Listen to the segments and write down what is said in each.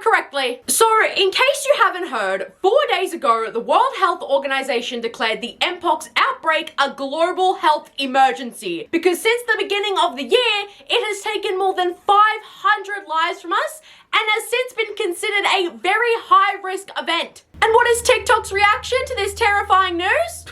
correctly. So, in case you haven't heard, 4 days ago, the World Health Organization declared the Mpox outbreak a global health emergency because since the beginning of the year, it has taken more than 500 lives from us and has since been considered a very high-risk event. And what is TikTok's reaction to this terrifying news?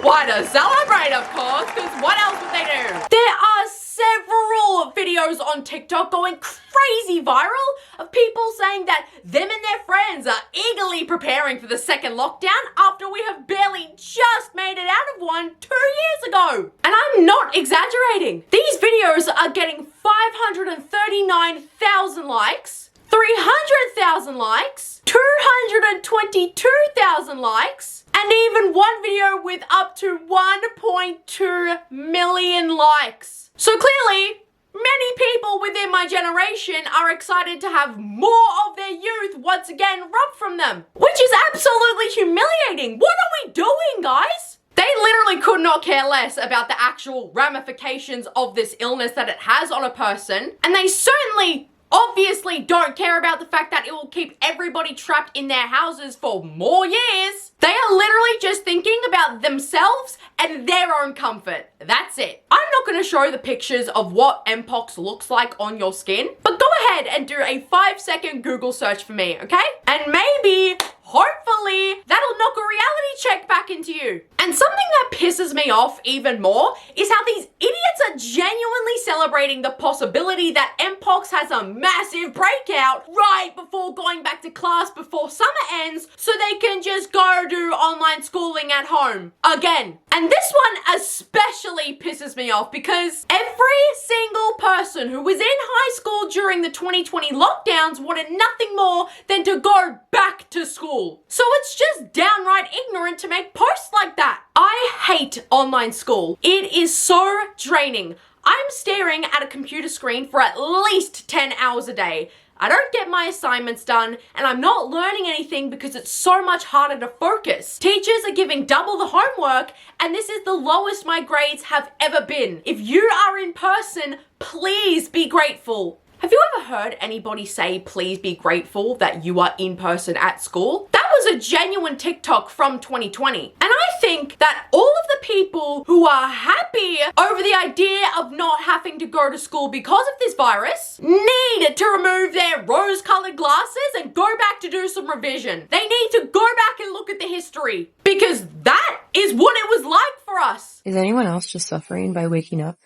Why, to celebrate, of course, because what else would they do? There are several videos on TikTok going crazy viral of people saying that them and their friends are eagerly preparing for the second lockdown after we have barely just made it out of one 2 years ago. And I'm not exaggerating. These videos are getting 539,000 likes, 300,000 likes, 222,000 likes, and even one video with up to 1.2 million likes. So clearly, many people within my generation are excited to have more of their youth once again robbed from them, which is absolutely humiliating. What are we doing, guys? They literally could not care less about the actual ramifications of this illness that it has on a person, and they certainly obviously don't care about the fact that it will keep everybody trapped in their houses for more years. They are literally just thinking about themselves and their own comfort. That's it. I'm not going to show the pictures of what Mpox looks like on your skin, but go ahead and do a 5-second Google search for me, okay? And maybe, hopefully, that'll knock a reality check back into you. And something that pisses me off even more is how these idiots are genuinely celebrating the possibility that Mpox has a massive breakout right before going back to class before summer ends so they can just go do online schooling at home again. And this one especially pisses me off because every single person who was in high school during the 2020 lockdowns wanted nothing more than to go back to school. So it's just downright ignorant to make posts like that. I hate online school. It is so draining. I'm staring at a computer screen for at least 10 hours a day. I don't get my assignments done, and I'm not learning anything because it's so much harder to focus. Teachers are giving double the homework, and this is the lowest my grades have ever been. If you are in person, please be grateful. Have you ever heard anybody say, please be grateful that you are in person at school? That was a genuine TikTok from 2020. And I think that all of the people who are happy over the idea of not having to go to school because of this virus need to remove their rose-colored glasses and go back to do some revision. They need to go back and look at the history because that is what it was like for us. Is anyone else just suffering by waking up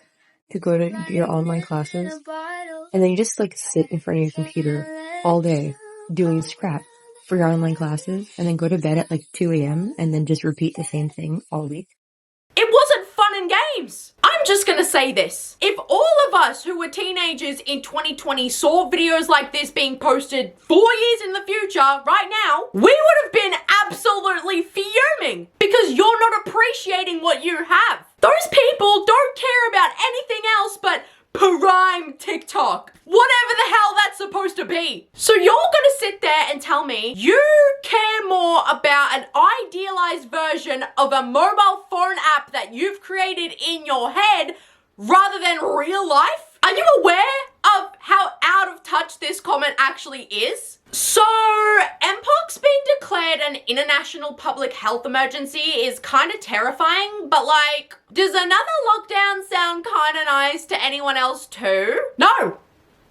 to go to your online classes and then you just like sit in front of your computer all day doing scrap for your online classes and then go to bed at like 2 a.m. and then just repeat the same thing all week? It wasn't fun and games. I'm just gonna say this. If all of us who were teenagers in 2020 saw videos like this being posted 4 years in the future right now, we would have been absolutely fuming because you're not appreciating what you have. Those people don't care about anything else but prime TikTok. Whatever the hell that's supposed to be. So you're gonna sit there and tell me you care more about an idealized version of a mobile phone app that you've created in your head rather than real life? Are you aware of how out of touch this comment actually is? So, Mpox being declared an international public health emergency is kind of terrifying, but like, does another lockdown sound kind of nice to anyone else too? No,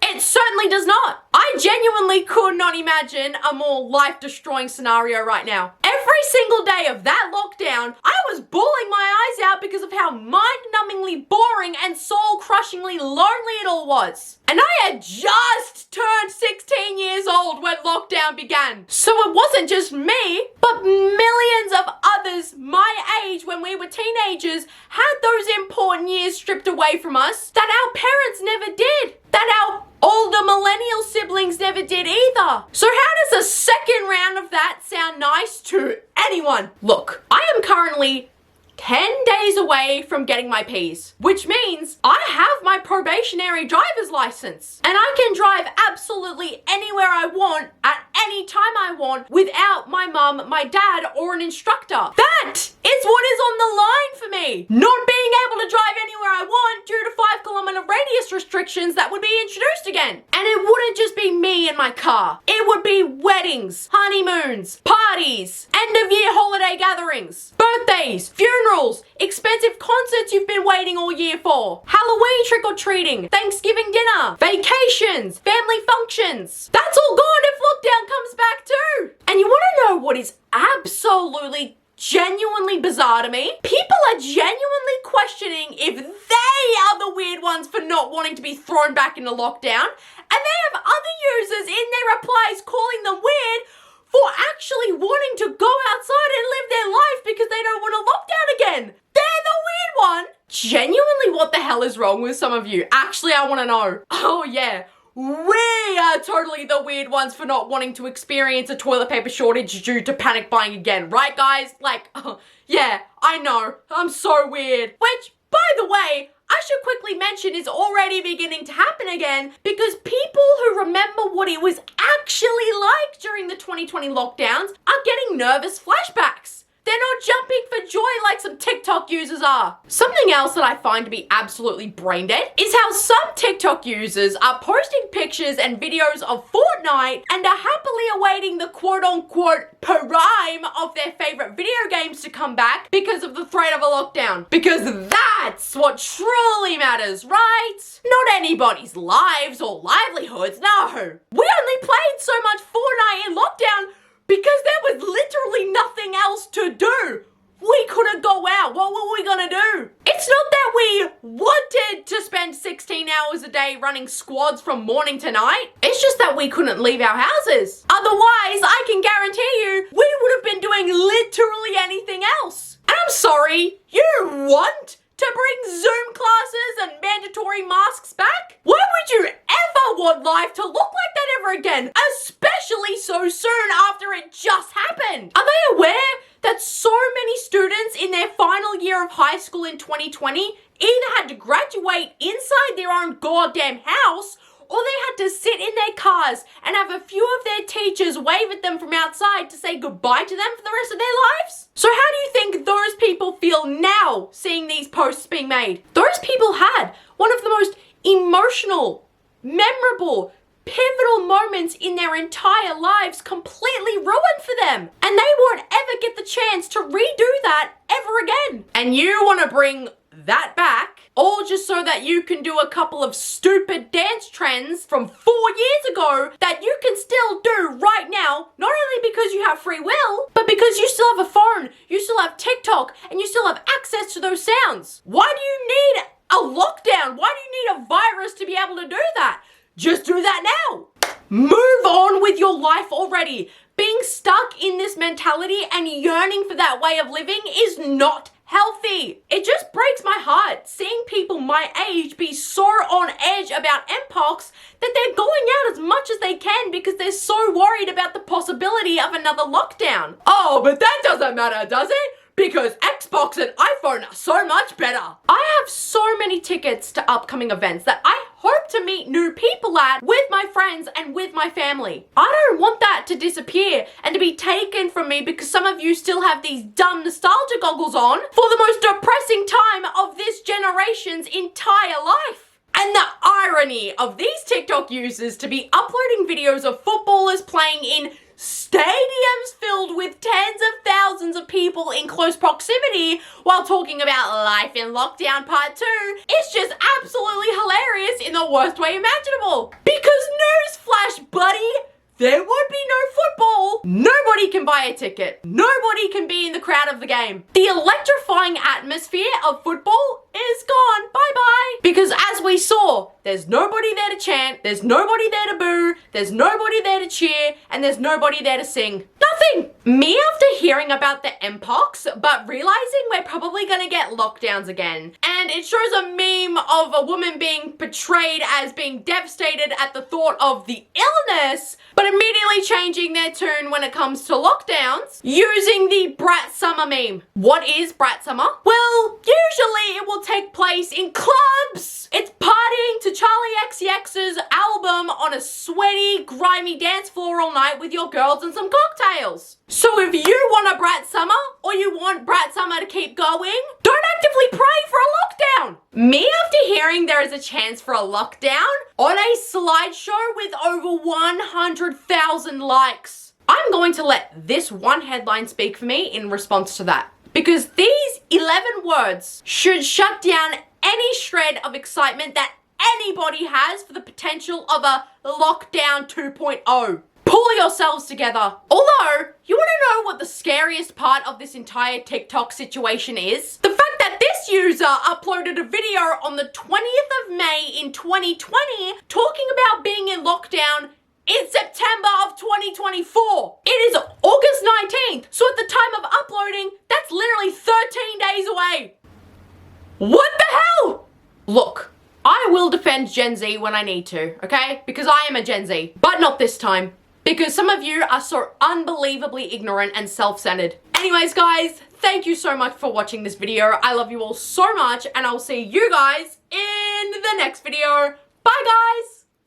it certainly does not. I genuinely could not imagine a more life-destroying scenario right now. Every single day of that lockdown, I was bawling my eyes out because of how mind-numbingly boring and soul-crushingly lonely it all was. And I had just turned 16 years old when lockdown began. So it wasn't just me, but millions of others my age when we were teenagers had those important years stripped away from us that our parents never did, that our older millennial siblings never did either. So how does a second round of that sound nice to anyone? Look, I am currently 10 days away from getting my Ps, which means I have my probationary driver's license and I can drive absolutely anywhere I want at anytime I want without my mum, my dad, or an instructor. That is what is on the line for me. Not being able to drive anywhere I want due to 5-kilometer radius restrictions that would be introduced again. And it wouldn't just be me and my car. It would be weddings, honeymoons, parties, end of year holiday gatherings, birthdays, funerals, expensive concerts you've been waiting all year for, Halloween trick-or-treating, Thanksgiving dinner, vacations, family functions. That's all gone if lockdown comes back too. And you want to know what is absolutely genuinely bizarre to me? People are genuinely questioning if they are the weird ones for not wanting to be thrown back into lockdown, and they have other users in their replies calling them weird for actually wanting to go outside and live their life because they don't want a lockdown again. They're the weird one. Genuinely, what the hell is wrong with some of you? Actually, I want to know. Oh yeah. We are totally the weird ones for not wanting to experience a toilet paper shortage due to panic buying again, right guys? Like, yeah, I know, I'm so weird. Which, by the way, I should quickly mention is already beginning to happen again because people who remember what it was actually like during the 2020 lockdowns are getting nervous flashbacks. They're not jumping for joy like some TikTok users are. Something else that I find to be absolutely brain dead is how some TikTok users are posting pictures and videos of Fortnite and are happily awaiting the quote-unquote prime of their favorite video games to come back because of the threat of a lockdown. Because that's what truly matters, right? Not anybody's lives or livelihoods, no. We only played so much Fortnite in lockdown because there was literally nothing else to do. We couldn't go out. What were we gonna do? It's not that we wanted to spend 16 hours a day running squads from morning to night. It's just that we couldn't leave our houses. Otherwise, I can guarantee you, we would have been doing literally anything else. And I'm sorry, you want to bring Zoom classes and mandatory masks back? Why would you ever want life to look like that ever again? Especially so soon after it just happened. Are they aware that so many students in their final year of high school in 2020 either had to graduate inside their own goddamn house or they had to sit in their cars and have a few of their teachers wave at them from outside to say goodbye to them for the rest of their lives? So how do you think those people feel now seeing these posts being made? Those people had one of the most emotional, memorable, pivotal moments in their entire lives completely ruined for them. And they won't ever get the chance to redo that ever again. And you want to bring that back, all just so that you can do a couple of stupid dance trends from 4 years ago that you can still do right now, not only because you have free will, but because you still have a phone, you still have TikTok, and you still have access to those sounds. Why do you need a lockdown? Why do you need a virus to be able to do that? Just do that now. Move on with your life already. Being stuck in this mentality and yearning for that way of living is not healthy. It just breaks my heart seeing people my age be so on edge about Mpox that they're going out as much as they can because they're so worried about the possibility of another lockdown. Oh, but that doesn't matter, does it? Because Xbox and iPhone are so much better. I have so many tickets to upcoming events that I hope to meet new people at with my friends and with my family. I don't want that to disappear and to be taken from me because some of you still have these dumb nostalgia goggles on for the most depressing time of this generation's entire life. And the irony of these TikTok users to be uploading videos of footballers playing in stadiums filled with tens of thousands of people in close proximity while talking about life in lockdown part 2 is just absolutely hilarious in the worst way imaginable. Because newsflash, buddy, there would be no football. Nobody can buy a ticket. Nobody can be in the crowd of the game. The electrifying atmosphere of football is gone. Bye-bye. Because as we saw, there's nobody there to chant, there's nobody there to boo, there's nobody there to cheer, and there's nobody there to sing. Nothing. Me after hearing about the Mpox, but realizing we're probably gonna get lockdowns again. And it shows a meme of a woman being portrayed as being devastated at the thought of the illness, but immediately changing their tune when it comes to lockdowns, using the Brat Summer meme. What is Brat Summer? Well, usually it will take place in clubs. It's partying to Charlie XCX's album on a sweaty, grimy dance floor all night with your girls and some cocktails. So if you want a brat summer, or you want brat summer to keep going, don't actively pray for a lockdown. Me, after hearing there is a chance for a lockdown on a slideshow with over 100,000 likes, I'm going to let this one headline speak for me in response to that. Because these 11 words should shut down any shred of excitement that anybody has for the potential of a lockdown 2.0. Pull yourselves together. Although, you want to know what the scariest part of this entire TikTok situation is? The fact that this user uploaded a video on the 20th of May in 2020 talking about being in lockdown in September of 2024. It is August 19th, so at the time of uploading, that's literally 13 days away. What the hell? Look, I will defend Gen Z when I need to, okay? Because I am a Gen Z, but not this time. Because some of you are so unbelievably ignorant and self-centered. Anyways, guys, thank you so much for watching this video. I love you all so much, and I'll see you guys in the next video. Bye, guys!